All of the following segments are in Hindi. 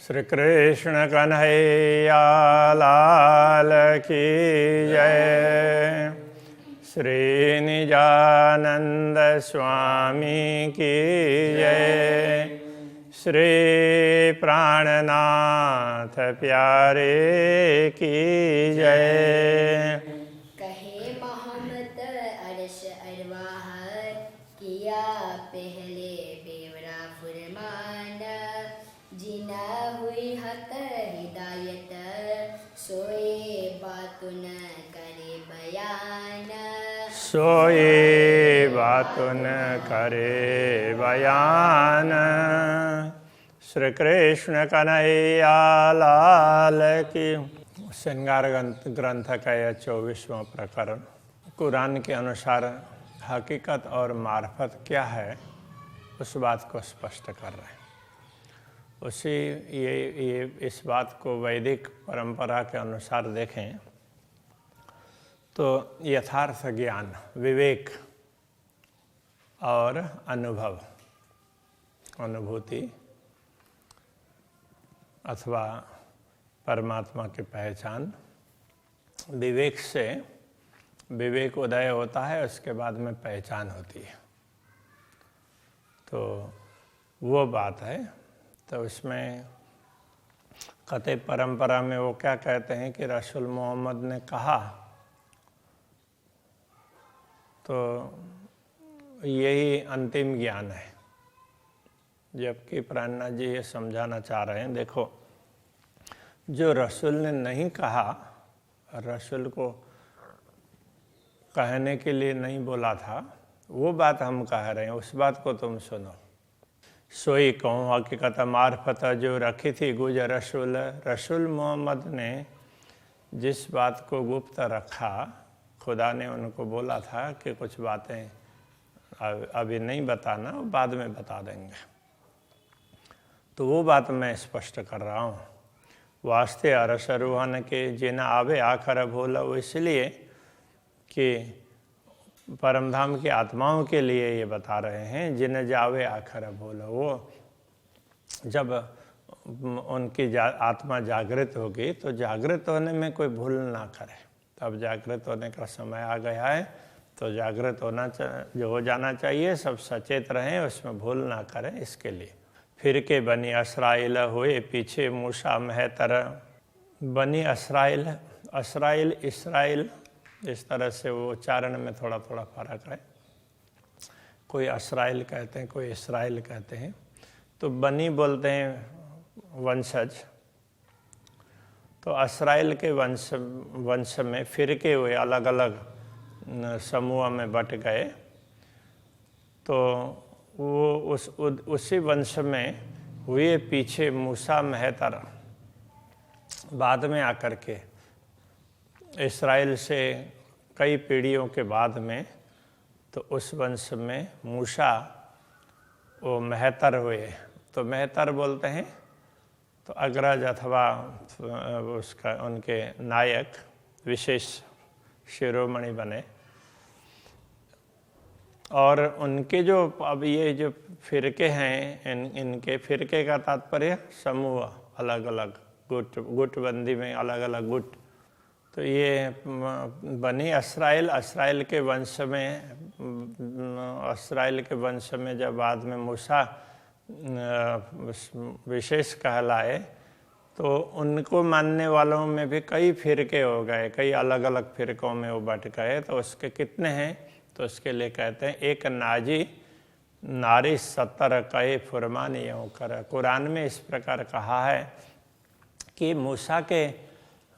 श्री कृष्ण कन्हैया लाल की जय। श्री निजानंद स्वामी की जय। श्री प्राणनाथ प्यारे की जय। कहे मोहम्मद अरश अरवाह किया पहले बेवरा फुरमान, जिना हुई हक हिदायत सोए बातुन करे बयान। सोए बातुन करे बयान। श्री कृष्ण कन्हैया लाल की। श्रृंगार ग्रंथ का यह 24वां प्रकरण कुरान के अनुसार हकीकत और मार्फत क्या है उस बात को स्पष्ट कर रहे हैं। उसी ये इस बात को वैदिक परंपरा के अनुसार देखें तो यथार्थ ज्ञान, विवेक और अनुभव, अनुभूति अथवा परमात्मा की पहचान, विवेक से विवेक उदय होता है, उसके बाद में पहचान होती है। तो वो बात है। तो उसमें कते परंपरा में वो क्या कहते हैं कि रसूल मोहम्मद ने कहा, तो यही अंतिम ज्ञान है। जबकि प्राणनाथ जी ये समझाना चाह रहे हैं, देखो जो रसूल ने नहीं कहा, रसूल को कहने के लिए नहीं बोला था, वो बात हम कह रहे हैं, उस बात को तुम सुनो। सोई कहूँ हकीकत मार्फत जो रखी थी गुज रसूल। रसूल मोहम्मद ने जिस बात को गुप्त रखा, खुदा ने उनको बोला था कि कुछ बातें अभी नहीं बताना, बाद में बता देंगे। तो वो बात मैं स्पष्ट कर रहा हूँ। वास्ते अरस रूहान के जिन आवे आखर भोला, वो इसलिए कि परमधाम की आत्माओं के लिए ये बता रहे हैं, जिन जावे आखर भोला। वो जब उनकी आत्मा जागृत होगी तो जागृत होने में कोई भूल ना करे। तब जागृत होने का समय आ गया है, तो जागृत होना जो हो जाना चाहिए, सब सचेत रहें, उसमें भूल ना करें। इसके लिए फिर के बनी असराइल हुए पीछे मूसा महतर। बनी असराइल, असराइल इसराइल, इस तरह से वो उच्चारण में थोड़ा थोड़ा फर्क है। कोई असराइल कहते हैं, कोई इसराइल कहते हैं। तो बनी बोलते हैं वंशज। तो असराइल के वंश में फिरके हुए, अलग अलग समूह में बट गए। तो वो उसी वंश में हुए पीछे मूसा महतर। बाद में आकर के इस्राएल से कई पीढ़ियों के बाद में तो उस वंश में मूसा वो महतर हुए। तो महतर बोलते हैं तो अग्रज अथवा उसका उनके नायक, विशेष शिरोमणि बने। और उनके जो अब ये जो फिरके हैं, इनके फिरके का तात्पर्य समूह, अलग अलग गुटबंदी में अलग अलग गुट। तो ये बनी असराइल, असराइल के वंश में, असराइल के वंश में जब बाद में मूसा विशेष कहलाए, तो उनको मानने वालों में भी कई फिरके हो गए, कई अलग अलग फिरकों में वो बट गए। तो उसके कितने हैं? तो उसके लिए कहते हैं एक नाजी नारी 70 कहे फुरमानी यूँ कर। कुरान में इस प्रकार कहा है कि मूसा के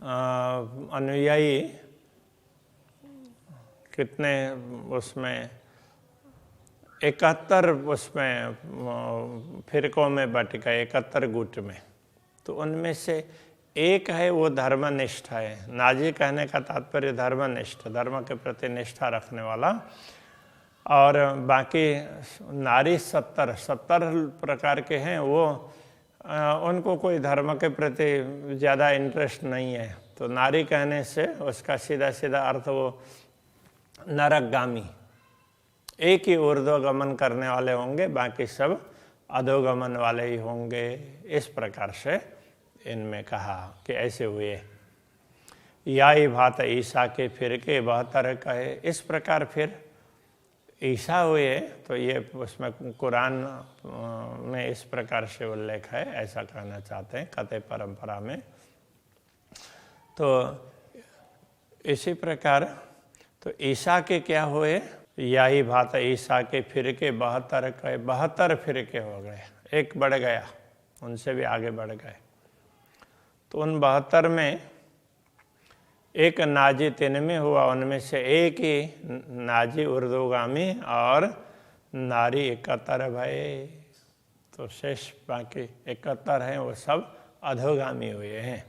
अनुयायी कितने, उसमें 71 उसमें फिरकों में बट गए, 71 गुट में। तो उनमें से एक है वो धर्मनिष्ठ है। नाजी कहने का तात्पर्य धर्मनिष्ठ, धर्म के प्रति निष्ठा रखने वाला। और बाकी नारी 70 प्रकार के हैं, वो उनको कोई धर्म के प्रति ज़्यादा इंटरेस्ट नहीं है। तो नारी कहने से उसका सीधा सीधा अर्थ वो नरकगामी, एक ही ऊर्ध्वगमन करने वाले होंगे, बाकी सब अधोगमन वाले ही होंगे। इस प्रकार से इनमें कहा कि ऐसे हुए। या ही भात ईसा के फिर के 72 कहे। इस प्रकार फिर ईसा हुए, तो ये उसमें कुरान में इस प्रकार से उल्लेख है, ऐसा कहना चाहते हैं कथ्य परंपरा में। तो इसी प्रकार तो ईसा के क्या हुए, या ही भात ईसा के फिर के 72 कहे। 72 फिरके हो गए, एक बढ़ गया, उनसे भी आगे बढ़ गए। तो उन 72 में एक नाजी 3 में हुआ, उनमें से एक ही नाजी ऊर्ध्वगामी और नारी 71 भये। तो शेष बाकी 71 हैं वो सब अधोगामी हुए हैं।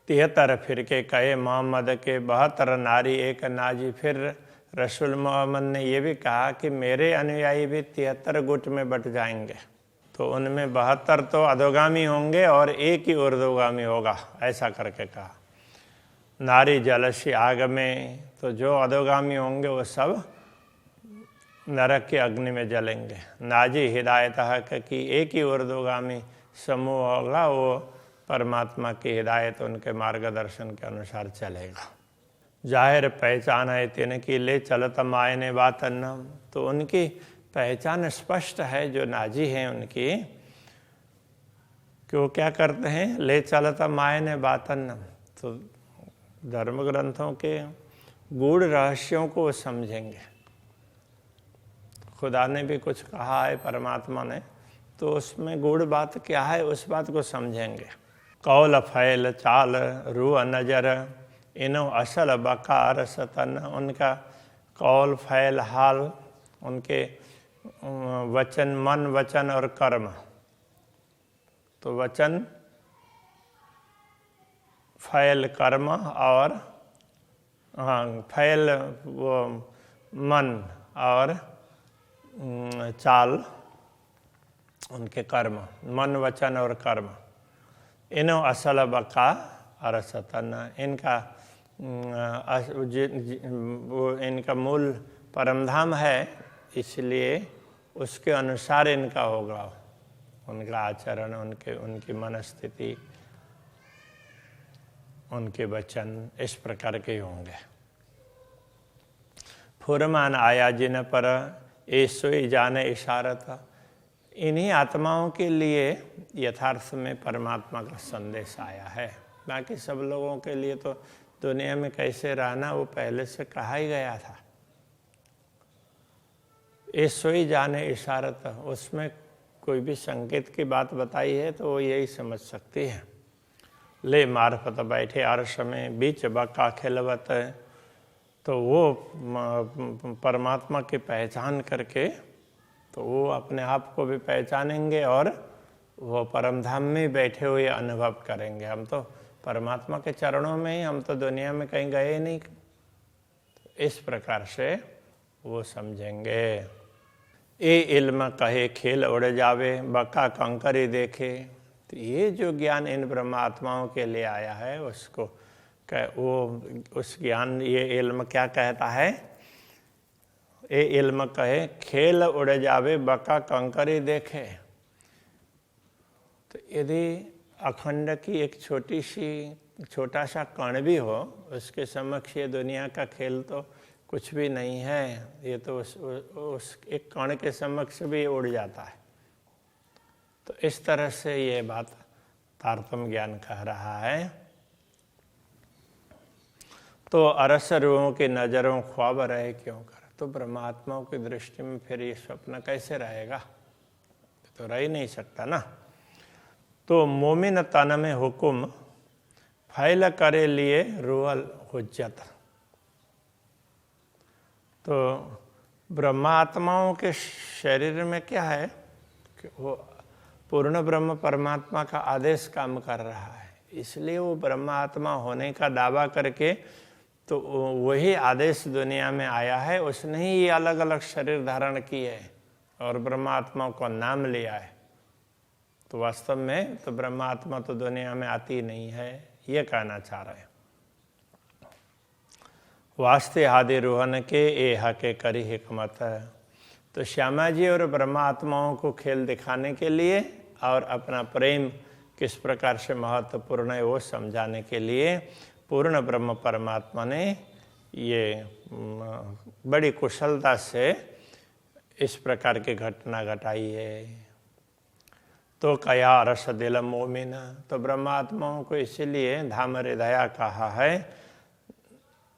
73 फिरके कहे मोहम्मद के 72 नारी एक नाजी। फिर रसूल मोहम्मद ने ये भी कहा कि मेरे अनुयायी भी 73 गुट में बट जाएंगे, तो उनमें 72 तो अधोगामी होंगे और एक ही ऊर्ध्वगामी होगा, ऐसा करके कहा। नारी जलसी आग में, तो जो अधोगामी होंगे वो सब नरक की अग्नि में जलेंगे। नाजी हिदायत है कि एक ही ऊर्ध्वगामी समूह होगा, वो परमात्मा की हिदायत उनके मार्गदर्शन के अनुसार चलेगा। जाहिर पहचान है तिनकी ले चलत मायने बातन। तो उनकी पहचान स्पष्ट है, जो नाजी हैं उनकी, कि वो क्या करते हैं, ले चलता मायने बातन। तो धर्म ग्रंथों के गूढ़ रहस्यों को वो समझेंगे। खुदा ने भी कुछ कहा है, परमात्मा ने, तो उसमें गूढ़ बात क्या है उस बात को समझेंगे। कौल फैल चाल रूह नजर इनो असल बकार सतन। उनका कौल फैल हाल, उनके वचन, मन वचन और कर्म। तो वचन, फैल कर्म और फैल वो मन और चाल उनके कर्म, मन वचन और कर्म। इनो असल बका और सतन। इनका वो इनका मूल परमधाम है, इसलिए उसके अनुसार इनका होगा, उनका आचरण, उनकी मनस्थिति, उनके वचन इस प्रकार के होंगे। फुरमान आया जिन पर ए सोई जाने इशारत। इन्हीं आत्माओं के लिए यथार्थ में परमात्मा का संदेश आया है। बाकी सब लोगों के लिए तो दुनिया में कैसे रहना वो पहले से कहा ही गया था। ए सोई जाने इशारत, उसमें कोई भी संकेत की बात बताई है तो वो यही समझ सकती है। ले मार्फत बैठे अर्श में बीच बका खिलवत। तो वो परमात्मा की पहचान करके तो वो अपने आप को भी पहचानेंगे और वो परमधाम में बैठे हुए अनुभव करेंगे। हम तो परमात्मा के चरणों में ही, हम तो दुनिया में कहीं गए नहीं। इस प्रकार से वो समझेंगे। ए इल्म कहे खेल उड़ जावे बका कंकरी देखे। तो ये जो ज्ञान इन ब्रह्मात्माओं के लिए आया है उसको वो उस ज्ञान, ये इल्म क्या कहता है, ए इल्म कहे खेल उड़ जावे बका कंकरी देखे। तो यदि अखंड की एक छोटा सा कण भी हो, उसके समक्ष ये दुनिया का खेल तो कुछ भी नहीं है। ये तो उस एक कण के समक्ष भी उड़ जाता है। तो इस तरह से ये बात तारतम्य ज्ञान कह रहा है। तो अरस रूहों की नजरों ख्वाब रहे क्यों कर। तो ब्रह्मात्माओं की दृष्टि में फिर ये स्वप्न कैसे रहेगा, तो रह ही नहीं सकता ना। तो मोमिन तन में हुकुम फैल करे लिए रूहल हुज्जत। तो ब्रह्मात्माओं के शरीर में क्या है कि वो पूर्ण ब्रह्म परमात्मा का आदेश काम कर रहा है, इसलिए वो ब्रह्मात्मा होने का दावा करके तो वही आदेश दुनिया में आया है। उसने ही ये अलग अलग शरीर धारण किए और ब्रह्मात्मा को नाम लिया है। तो वास्तव में तो ब्रह्मात्मा तो दुनिया में आती नहीं है, ये कहना चाह रहे हैं। वास्ते आदि रोहन के ए हके करी हिकमत है। तो श्यामा जी और ब्रह्मात्माओं को खेल दिखाने के लिए और अपना प्रेम किस प्रकार से महत्वपूर्ण है वो समझाने के लिए पूर्ण ब्रह्म परमात्मा ने ये बड़ी कुशलता से इस प्रकार की घटना घटाई है। तो कया रस दिल मोमिन, तो ब्रह्मात्माओं को इसीलिए धाम हृदया कहा है।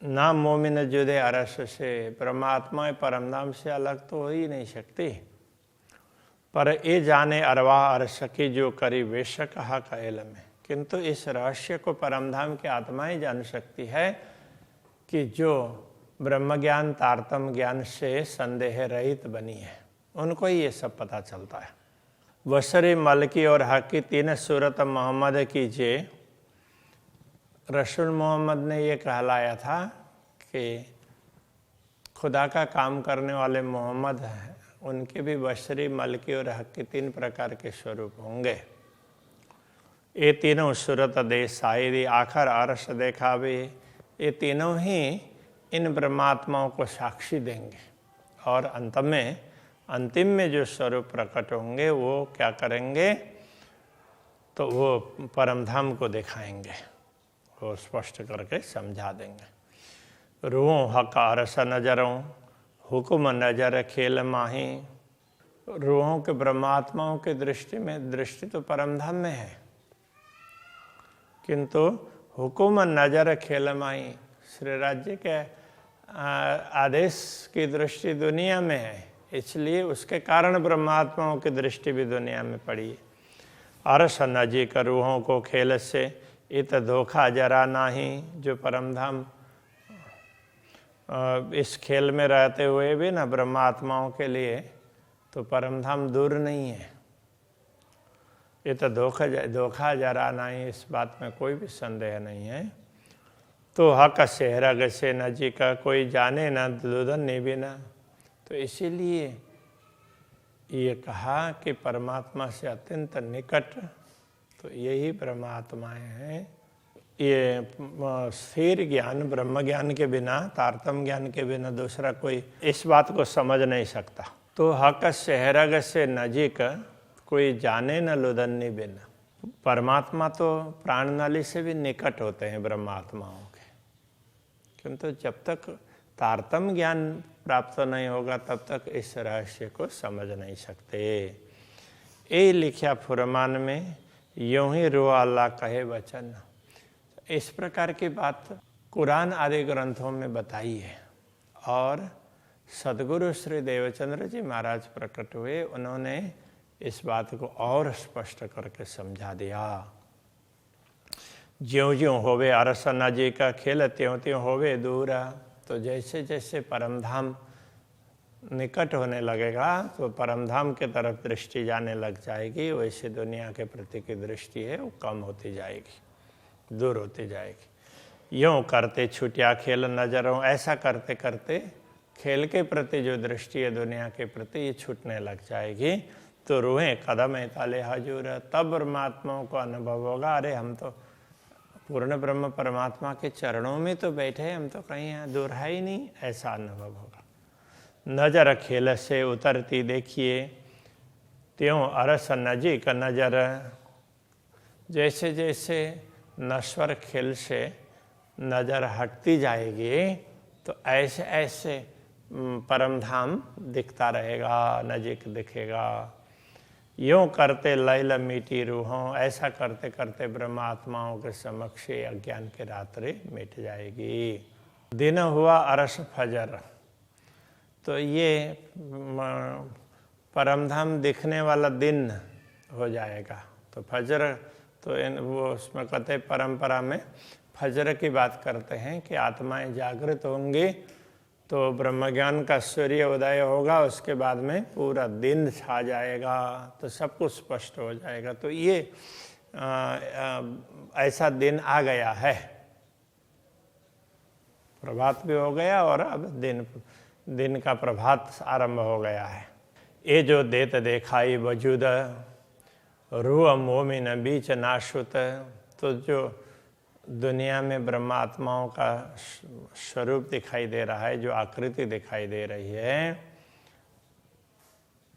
ना मोमिन जुदे अरस से, परमात्मा परमधाम से अलग तो हो ही नहीं सकती। पर ये जाने अरवाह अरस की जो करी वेश कहा कैल में, किंतु इस रहस्य को परमधाम की आत्मा ही जान सकती है कि जो ब्रह्म ज्ञान तारतम ज्ञान से संदेह रहित बनी है, उनको ही ये सब पता चलता है। बशरी मलकी और हक की तीन सूरत मोहम्मद कीजिए। रसूल मोहम्मद ने ये कहलाया था कि खुदा का काम करने वाले मोहम्मद हैं, उनके भी बशरी मलकी और हक के तीन प्रकार के स्वरूप होंगे। ये तीनों सूरत दे शायरी आखिर अरस देखा भी, ये तीनों ही इन परमात्माओं को साक्षी देंगे और अंतिम में जो स्वरूप प्रकट होंगे वो क्या करेंगे, तो वो परमधाम को दिखाएंगे, वो स्पष्ट करके समझा देंगे। रूहों हक अरस नजरों हुक्म नजर खेल माही, रूहों के ब्रह्मात्माओं के दृष्टि तो परमधाम में है, किंतु हुक्म नजर खेल माही, श्री राज्य के आदेश की दृष्टि दुनिया में है, इसलिए उसके कारण ब्रह्मात्माओं की दृष्टि भी दुनिया में पड़ी है। अरस नजीक रूहों को खेल से इत धोखा जरा नाही, जो परमधाम इस खेल में रहते हुए भी ना ब्रह्मात्माओं के लिए तो परमधाम दूर नहीं है। ये तो धोखा जरा नहीं, इस बात में कोई भी संदेह नहीं है। तो हक सेहरग से नजीक कोई जाने न दुदन ने भी ना, तो इसीलिए ये कहा कि परमात्मा से अत्यंत निकट तो यही परमात्माएं हैं। ये स्थिर ज्ञान ब्रह्म ज्ञान के बिना, तारतम ज्ञान के बिना दूसरा कोई इस बात को समझ नहीं सकता। तो हक सेहरग से नजीक कोई जाने न लुदन्नी बिना, परमात्मा तो प्राण नाली से भी निकट होते हैं ब्रह्मात्माओं के, किंतु जब तक तारतम ज्ञान प्राप्त नहीं होगा तब तक इस रहस्य को समझ नहीं सकते। ये लिखा फुरमान में यूं ही रो अल्लाह कहे वचन, इस प्रकार की बात कुरान आदि ग्रंथों में बताई है। और सदगुरु श्री देवचंद्र जी महाराज प्रकट हुए, उन्होंने इस बात को और स्पष्ट करके समझा दिया। ज्यों ज्यों होवे अरस नाजी का खेल, त्यों त्यों होवे दूर, तो जैसे जैसे परमधाम निकट होने लगेगा तो परमधाम के तरफ दृष्टि जाने लग जाएगी, वैसे दुनिया के प्रति की दृष्टि है वो कम होती जाएगी, दूर होती जाएगी। यूँ करते छुटिया खेल नजरों, ऐसा करते करते खेल के प्रति जो दृष्टि है दुनिया के प्रति ये छूटने लग जाएगी। तो रूहें कदम ताले हजूर, तब परमात्माओं को अनुभव होगा, अरे हम तो पूर्ण ब्रह्म परमात्मा के चरणों में तो बैठे हैं, हम तो कहीं यहाँ दूर है ही नहीं, ऐसा अनुभव होगा। नजर खेल से उतरती देखिए, त्यों अरस नजीक नजर, जैसे जैसे नश्वर खेल से नजर हटती जाएगी तो ऐसे ऐसे परमधाम दिखता रहेगा, नजीक दिखेगा। यूँ करते लैल मीटी रूहों, ऐसा करते करते ब्रह्मात्माओं के समक्ष अज्ञान की रात्रि मिट जाएगी। दिन हुआ अरस फजर, तो ये परमधाम दिखने वाला दिन हो जाएगा। तो फजर तो वो उसमें कहते परंपरा में फजर की बात करते हैं कि आत्माएं जागृत होंगी तो ब्रह्मज्ञान का सूर्य उदय होगा, उसके बाद में पूरा दिन छा जाएगा, तो सब कुछ स्पष्ट हो जाएगा। तो ये ऐसा दिन आ गया है, प्रभात भी हो गया और अब दिन का प्रभात आरंभ हो गया है। ये जो देत देखाई वजूद रूह मोमिन बीच नाशुत, तो जो दुनिया में ब्रह्मात्माओं का स्वरूप दिखाई दे रहा है, जो आकृति दिखाई दे रही है,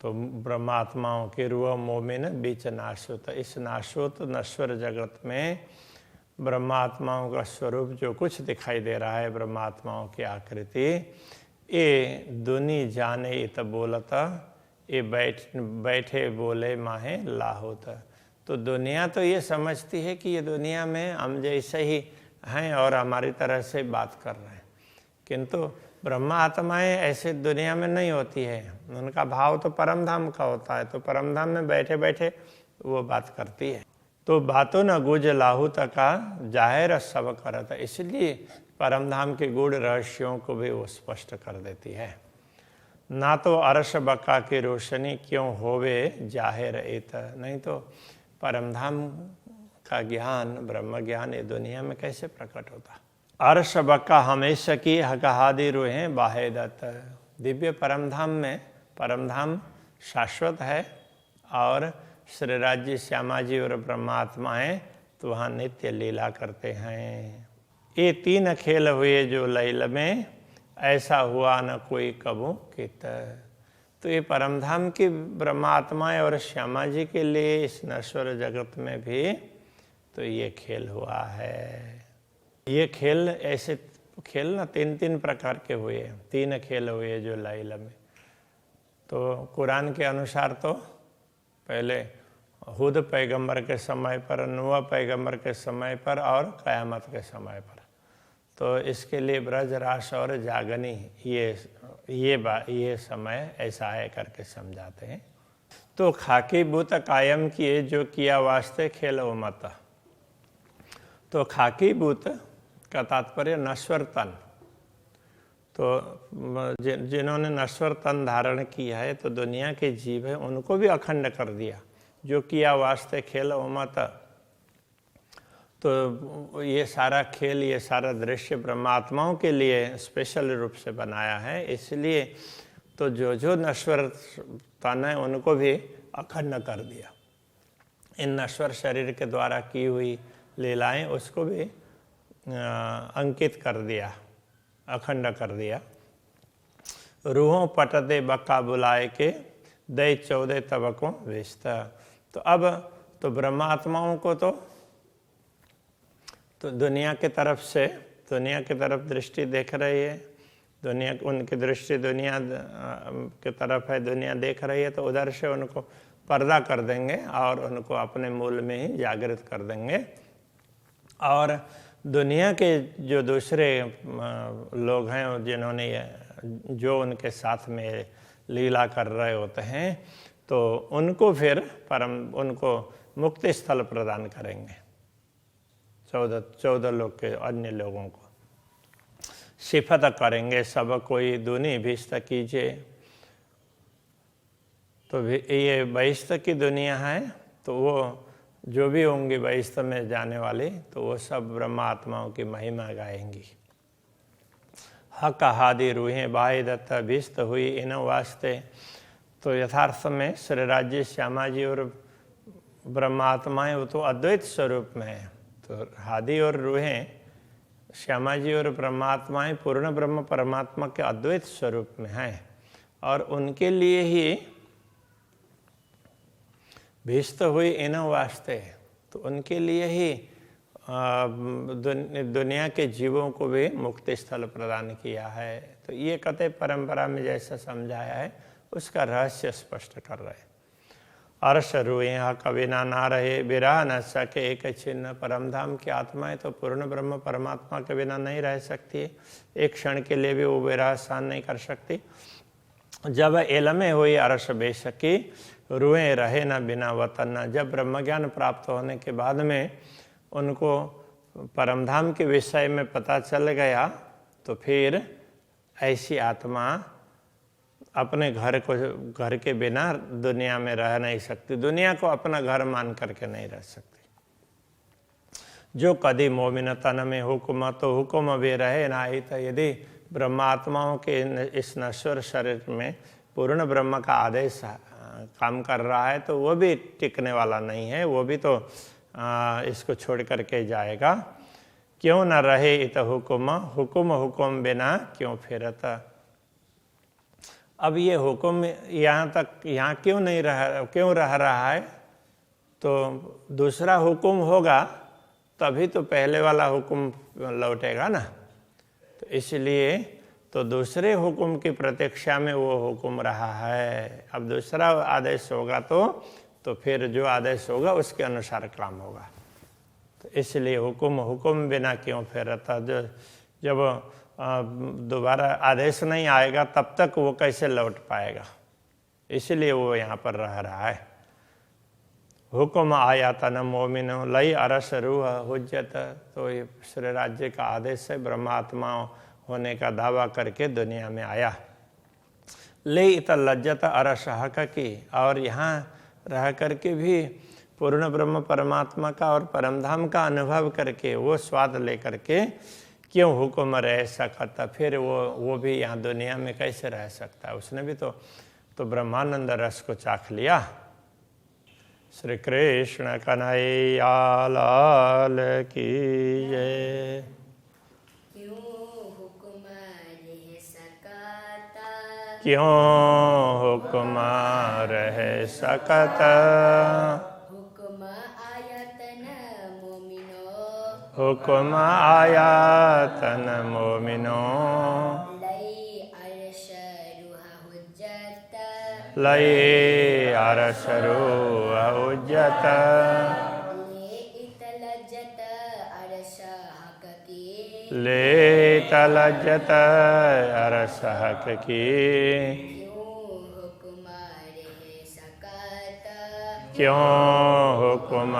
तो तो ब्रह्मात्माओं के रूह मोमिन बीच नाशोत। इस नाशोत नश्वर जगत में ब्रह्मात्माओं का स्वरूप जो कुछ दिखाई दे रहा है, ब्रह्मात्माओं की आकृति, ये दुनी जाने इत बोलता, ये बैठे बोले माहे लाहोत। तो दुनिया तो ये समझती है कि ये दुनिया में हम जैसे ही हैं और हमारी तरह से बात कर रहे हैं, किंतु ब्रह्मा आत्माएं ऐसे दुनिया में नहीं होती है। उनका भाव तो परम धाम का होता है, तो परम धाम में बैठे बैठे वो बात करती है। तो बातों न गुज लाहू तका जाहिर सब करत, इसलिए परम धाम के गूढ़ रहस्यों को भी वो स्पष्ट कर देती है। ना तो अरश बका की रोशनी क्यों होवे जाहिर एत, नहीं तो परम धाम का ज्ञान, ब्रह्म ज्ञान ये दुनिया में कैसे प्रकट होता। अर्श बक्का हमेशा की हकहादी रूहें बाहेदत, दिव्य परमधाम में, परमधाम शाश्वत है और श्री राज्य श्यामा जी और ब्रह्मात्माएं तो वहाँ नित्य लीला करते हैं। ये तीन खेल हुए जो लैल में, ऐसा हुआ न कोई कबू कित। तो ये परमधाम की ब्रह्मात्माएं और श्यामा जी के लिए इस नश्वर जगत में भी तो ये खेल हुआ है। ये खेल ऐसे खेल ना तीन तीन प्रकार के हुए, तीन खेल हुए जो लैल में। तो कुरान के अनुसार तो पहले हुद पैगंबर के समय पर, नूह पैगंबर के समय पर और क़यामत के समय पर। तो इसके लिए ब्रज रास और जागनी ये समय ऐसा है करके समझाते हैं। तो खाकी बुत कायम किए जो किया वास्ते खेल मत। तो खाकी बुत का तात्पर्य नश्वर तन। तो जिन्होंने नश्वर तन धारण किया है, तो दुनिया के जीव है उनको भी अखंड कर दिया। जो किया वास्ते खेल मत, तो ये सारा खेल, ये सारा दृश्य ब्रह्मात्माओं के लिए स्पेशल रूप से बनाया है। इसलिए तो जो नश्वर तन है उनको भी अखंड कर दिया। इन नश्वर शरीर के द्वारा की हुई लीलाएं उसको भी अंकित कर दिया, अखंड कर दिया। रूहों पट दे बक्का बुलाए के दे 14 तबकों वेचता। तो अब तो ब्रह्मात्माओं को तो दुनिया के तरफ से, दुनिया की तरफ दृष्टि देख रही है, दुनिया उनकी दृष्टि दुनिया की तरफ है, दुनिया देख रही है, तो उधर से उनको पर्दा कर देंगे और उनको अपने मूल में ही जागृत कर देंगे। और दुनिया के जो दूसरे लोग हैं जिन्होंने जो उनके साथ में लीला कर रहे होते हैं, तो उनको फिर उनको मुक्ति स्थल प्रदान करेंगे। 14 लोग के अन्य लोगों को सिफत करेंगे, सब कोई दुनी भिस्त कीजिए। तो ये बहिष्त की दुनिया है, तो वो जो भी होंगी बहिष्त में जाने वाली, तो वो सब ब्रह्मात्माओं की महिमा गाएंगी। हक हादि रूहें बाहे दत्ता भिस्त हुई इन वास्ते। तो यथार्थ में श्री राज्य श्यामा जी और ब्रह्मात्माएं वो तो अद्वैत स्वरूप में है। तो हादि और रूहें श्यामा जी और ब्रह्मात्माएं पूर्ण ब्रह्म परमात्मा के अद्वैत स्वरूप में हैं, और उनके लिए ही भिस्त हुई इन वास्ते। तो उनके लिए ही दुनिया के जीवों को भी मुक्ति स्थल प्रदान किया है। तो ये कथय परंपरा में जैसा समझाया है उसका रहस्य स्पष्ट कर रहे। अर्श रूह कविना ना रहे बिरह न सके एक छिन्न। परमधाम की आत्माएं तो पूर्ण ब्रह्म परमात्मा के बिना नहीं रह सकती, एक क्षण के लिए भी वो विरह सहन नहीं कर सकती। जब एलमे हुई अर्श बेशकी रूहें रहे न बिना वतन। जब ब्रह्मज्ञान प्राप्त होने के बाद में उनको परमधाम के विषय में पता चल गया, तो फिर ऐसी आत्मा अपने घर के बिना दुनिया में रह नहीं सकती, दुनिया को अपना घर मान करके नहीं रह सकती। जो कदी मोमिन तन में हुक्म, तो हुक्म भी रहे नाही। तो यदि ब्रह्मात्माओं के इस नश्वर शरीर में पूर्ण ब्रह्म का आदेश काम कर रहा है, तो वो भी टिकने वाला नहीं है, वो भी तो इसको छोड़ करके जाएगा। क्यों न रहे इत हुक्म, हुक्म बिना क्यों फिरता। अब ये हुक्म यहाँ क्यों रह रहा है? तो दूसरा हुक्म होगा तभी तो पहले वाला हुक्म लौटेगा ना। तो इसलिए तो दूसरे हुक्म की प्रतीक्षा में वो हुक्म रहा है। अब दूसरा आदेश होगा तो फिर जो आदेश होगा उसके अनुसार काम होगा। तो इसलिए हुक्म बिना क्यों फेरता? जब दोबारा आदेश नहीं आएगा तब तक वो कैसे लौट पाएगा? इसलिए वो यहाँ पर रह रहा है। हुक्म आया तन मोमिनो लई अरस रूह हुज्जत। तो ये श्री राज्य का आदेश है, ब्रह्मात्मा होने का दावा करके दुनिया में आया। ले इत लज्जत अरस हक की, और यहाँ रह करके भी पूर्ण ब्रह्म परमात्मा का और परमधाम का अनुभव करके वो स्वाद ले करके क्यों हुक्म रह सकता? फिर वो भी यहाँ दुनिया में कैसे रह सकता है? उसने भी तो ब्रह्मानंद रस को चाख लिया। श्री कृष्ण कन्हैया लाल की जय। क्यों हुक्म रह सकता? हुक्म आयतन मोमिनो, हुक्म आया तन मोमिनो। लई अरश रूह हुज्जत, लई अरश रूह हुज्जत। ले इत लज्जत अरश हक की, ले तलज्जत अरस हक की। क्यों हुक्म रह सकता? क्यों हुक्म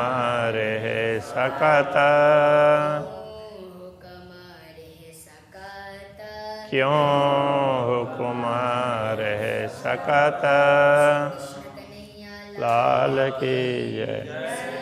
रह सकता? हुक्म रह सकता? क्यों हुक्म रह सकता? कृष्ण कन्हैया लाल की जय।